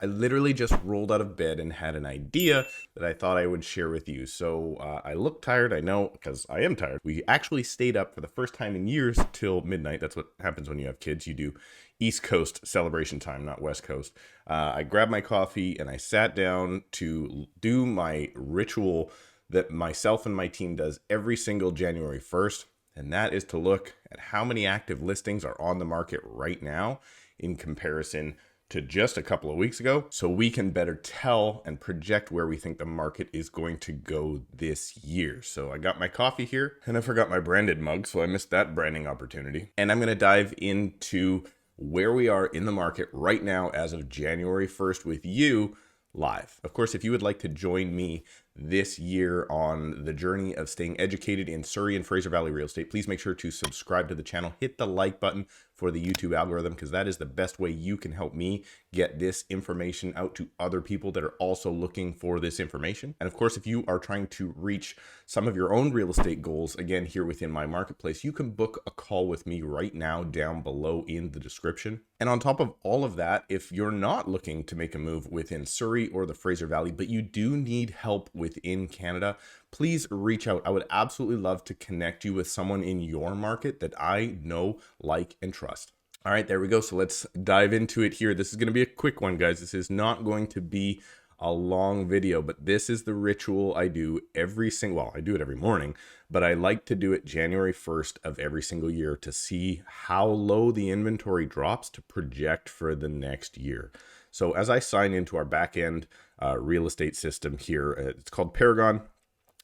I literally just rolled out of bed and had an idea that I thought I would share with you. So I look tired, I know, because I am tired. We actually stayed up for the first time in years till midnight. That's what happens when you have kids. You do East Coast celebration time, not West Coast. I grabbed my coffee and I sat down to do my ritual that myself and my team does every single January 1st. And that is to look at how many active listings are on the market right now in comparison to just a couple of weeks ago, so we can better tell and project where we think the market is going to go this year. So I got my coffee here and I forgot my branded mug, so I missed that branding opportunity. And I'm going to dive into where we are in the market right now as of January 1st with you live. Of course, if you would like to join me this year on the journey of staying educated in Surrey and Fraser Valley Real Estate, please make sure to subscribe to the channel, hit the like button for the YouTube algorithm, because that is the best way you can help me get this information out to other people that are also looking for this information. And of course, if you are trying to reach some of your own real estate goals, again, here within my marketplace, you can book a call with me right now down below in the description. And on top of all of that, if you're not looking to make a move within Surrey or the Fraser Valley, but you do need help within Canada, please reach out. I would absolutely love to connect you with someone in your market that I know, like, and trust. All right, there we go. So let's dive into it here. This is going to be a quick one, guys. This is not going to be a long video, but this is the ritual I do well, I do it every morning, but I like to do it January 1st of every single year to see how low the inventory drops to project for the next year. So as I sign into our back end real estate system here, it's called Paragon.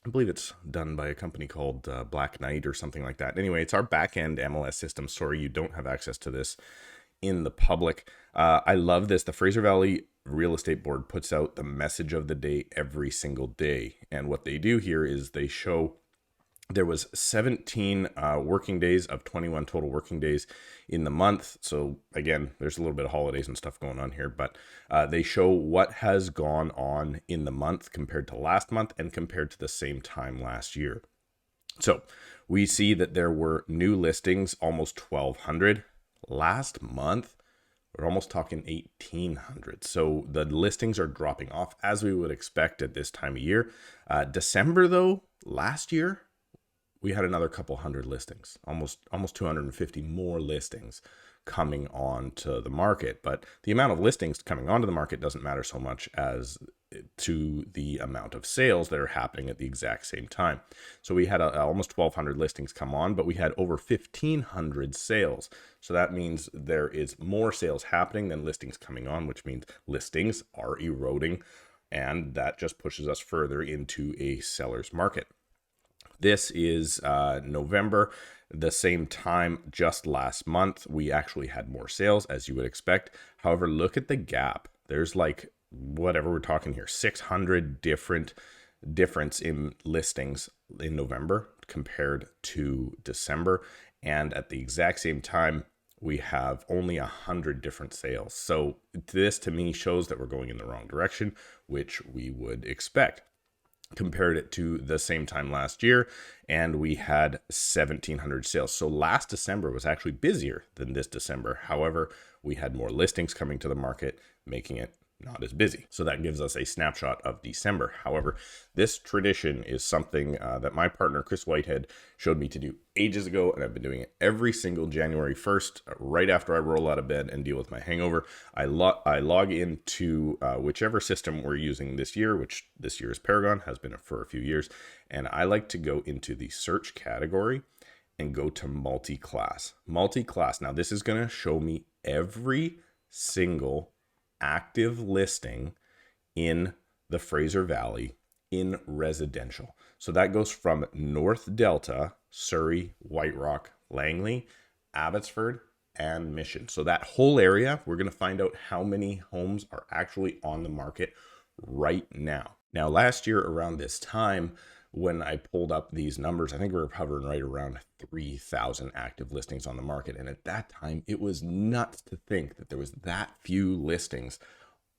I believe it's done by a company called Black Knight or something like that. Anyway, it's our back-end MLS system. Sorry, you don't have access to this in the public. I love this. The Fraser Valley Real Estate Board puts out the message of the day every single day. And what they do here is they show there was 17 working days of 21 total working days in the month. So again, there's a little bit of holidays and stuff going on here, but they show what has gone on in the month compared to last month and compared to the same time last year. So we see that there were new listings, almost 1,200. Last month, we're almost talking 1,800. So the listings are dropping off as we would expect at this time of year. December though, last year, we had another couple hundred listings, almost 250 more listings coming on to the market. But the amount of listings coming onto the market doesn't matter so much as to the amount of sales that are happening at the exact same time. So we had almost 1,200 listings come on, but we had over 1,500 sales. So that means there is more sales happening than listings coming on, which means listings are eroding, and that just pushes us further into a seller's market. This is November, the same time just last month. We actually had more sales, as you would expect. However, look at the gap. There's like, whatever we're talking here, 600 difference in listings in November compared to December. And at the exact same time, we have only 100 different sales. So this to me shows that we're going in the wrong direction, which we would expect. Compared it to the same time last year, and we had 1,700 sales. So last December was actually busier than this December. However, we had more listings coming to the market, making it not as busy. So that gives us a snapshot of December. However, this tradition is something that my partner, Chris Whitehead, showed me to do ages ago, and I've been doing it every single January 1st, right after I roll out of bed and deal with my hangover. I log into whichever system we're using this year, which this year is Paragon, has been for a few years, and I like to go into the search category and go to multi-class. Multi-class, now this is going to show me every single active listing in the Fraser Valley in residential. So that goes from North Delta, Surrey, White Rock, Langley, Abbotsford, and Mission. So that whole area, we're going to find out how many homes are actually on the market right now. Now, last year around this time, when I pulled up these numbers, I think we were hovering right around 3,000 active listings on the market. And at that time, it was nuts to think that there was that few listings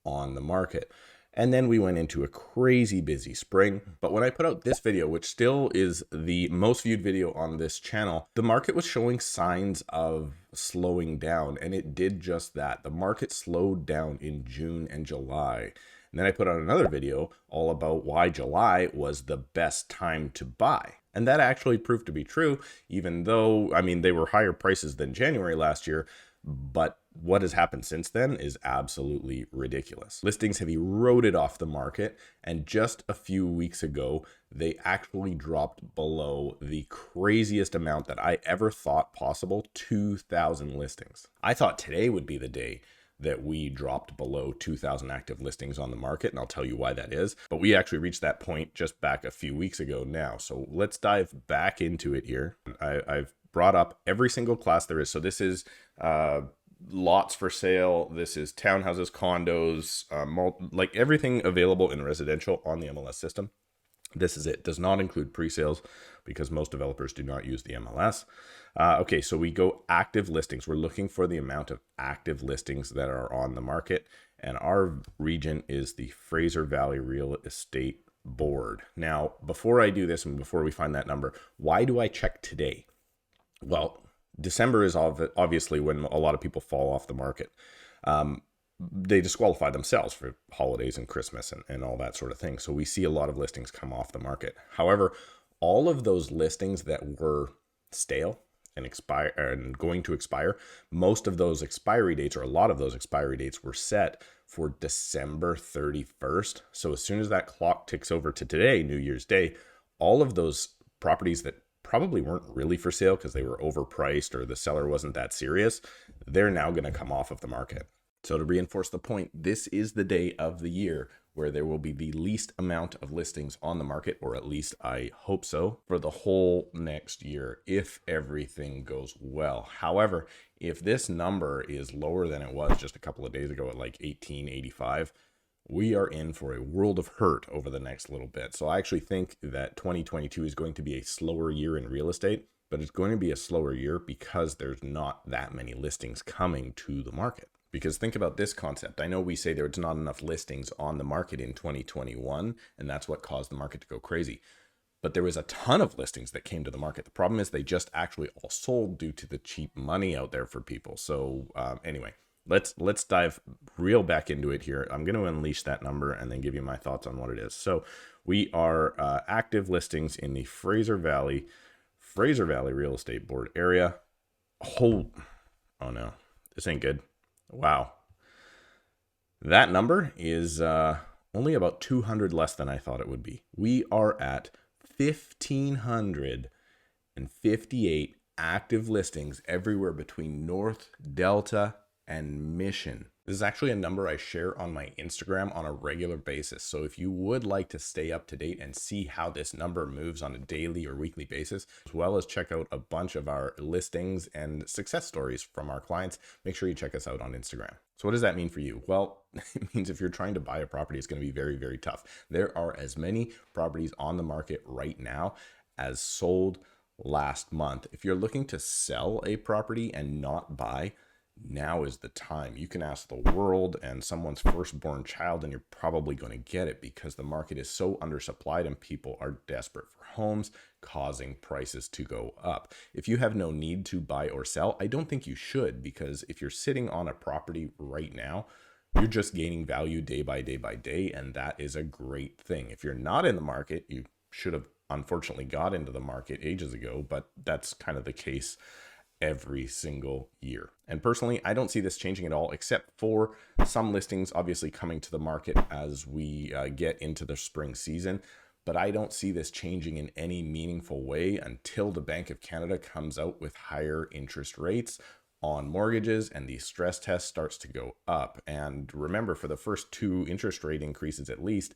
on the market. And then we went into a crazy busy spring. But when I put out this video, which still is the most viewed video on this channel, the market was showing signs of slowing down, and it did just that. The market slowed down in June and July. And then I put out another video all about why July was the best time to buy. And that actually proved to be true, even though, I mean, they were higher prices than January last year. But what has happened since then is absolutely ridiculous. Listings have eroded off the market, and just a few weeks ago, they actually dropped below the craziest amount that I ever thought possible, 2,000 listings. I thought today would be the day that we dropped below 2,000 active listings on the market, and I'll tell you why that is. But we actually reached that point just back a few weeks ago now. So let's dive back into it here. I've brought up every single class there is. So this is lots for sale. This is townhouses, condos, like everything available in residential on the MLS system. This is it. Does not include pre-sales because most developers do not use the MLS. Okay, so we go active listings. We're looking for the amount of active listings that are on the market. And our region is the Fraser Valley Real Estate Board. Now, before I do this and before we find that number, why do I check today? Well, December is obviously when a lot of people fall off the market. They disqualify themselves for holidays and Christmas and all that sort of thing. So we see a lot of listings come off the market. However, all of those listings that were stale and expire and going to expire, most of those expiry dates, or a lot of those expiry dates, were set for December 31st. So as soon as that clock ticks over to today, New Year's Day, all of those properties that probably weren't really for sale because they were overpriced or the seller wasn't that serious, they're now going to come off of the market. So to reinforce the point, this is the day of the year where there will be the least amount of listings on the market, or at least I hope so, for the whole next year, if everything goes well. However, if this number is lower than it was just a couple of days ago at like 1885, we are in for a world of hurt over the next little bit. So I actually think that 2022 is going to be a slower year in real estate, but it's going to be a slower year because there's not that many listings coming to the market. Because think about this concept. I know we say there's not enough listings on the market in 2021, and that's what caused the market to go crazy. But there was a ton of listings that came to the market. The problem is they just actually all sold due to the cheap money out there for people. So anyway, let's dive real back into it here. I'm going to unleash that number and then give you my thoughts on what it is. So we are active listings in the Fraser Valley Real Estate Board area. Oh no, this ain't good. Wow. That number is only about 200 less than I thought it would be. We are at 1,558 active listings everywhere between North, Delta, and Mission. This is actually a number I share on my Instagram on a regular basis. So if you would like to stay up to date and see how this number moves on a daily or weekly basis, as well as check out a bunch of our listings and success stories from our clients, make sure you check us out on Instagram. So what does that mean for you? Well, it means if you're trying to buy a property, it's going to be very, very tough. There are as many properties on the market right now as sold last month. If you're looking to sell a property and not buy, now is the time. You can ask the world and someone's firstborn child and you're probably going to get it, because the market is so undersupplied and people are desperate for homes, causing prices to go up. If you have no need to buy or sell, I don't think you should, because if you're sitting on a property right now, you're just gaining value day by day by day, and that is a great thing. If you're not in the market, you should have unfortunately got into the market ages ago, but that's kind of the case every single year. And personally, I don't see this changing at all, except for some listings obviously coming to the market as we get into the spring season. But I don't see this changing in any meaningful way until the Bank of Canada comes out with higher interest rates on mortgages and the stress test starts to go up. And remember, for the first 2 interest rate increases at least,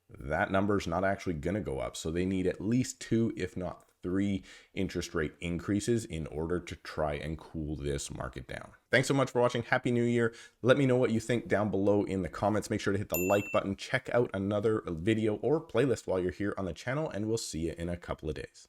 that number's not actually going to go up. So they need at least 2, if not 3 interest rate increases in order to try and cool this market down. Thanks so much for watching. Happy New Year. Let me know what you think down below in the comments. Make sure to hit the like button. Check out another video or playlist while you're here on the channel, and we'll see you in a couple of days.